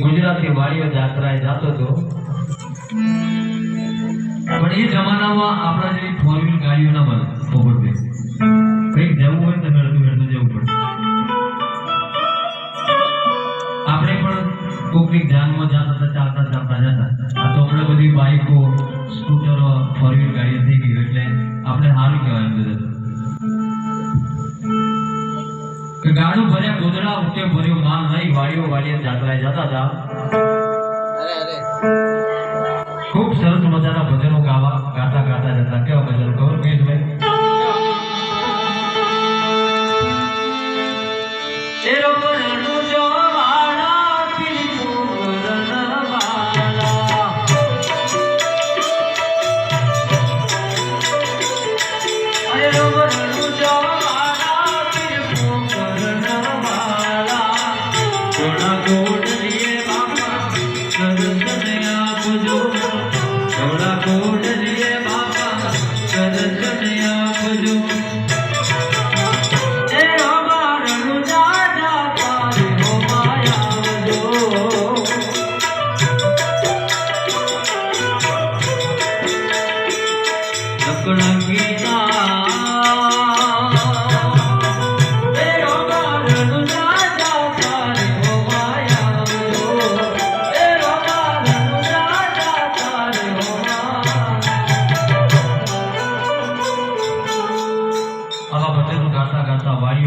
ગુજરાતી વાડીઓ જાત્રાએ જતો હતો પણ એ જમાનામાં આપણા જેવી ફોર વ્હીલ ગાડીઓ ના મળે પોપટ કંઈક જવું હોય તો મેળતું જવું પડે આપણે પણ કોકની જાનમાં જતા ચાલતા જતા આ તો આપણે બધી બાઈકો સ્કૂટરો ફોર વ્હીલ ગાડીઓ થઈ ગઈ એટલે આપણે સારું કહેવાય બધું કે ગાડું ભર્યા ગોદડા ઉઠે ભર્યો માલ નહીં વાડીઓ જાત્રાએ જતા હતા ખૂબ સરસ મજાના ભજનો ગાતા જતા કેવા ભજનો ખબર મહેશભાઈ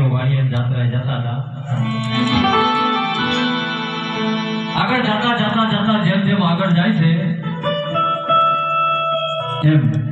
વાડીઓ જાત્રાએ જતા હતા આગળ જતા જેમ આગળ જાય છે એમ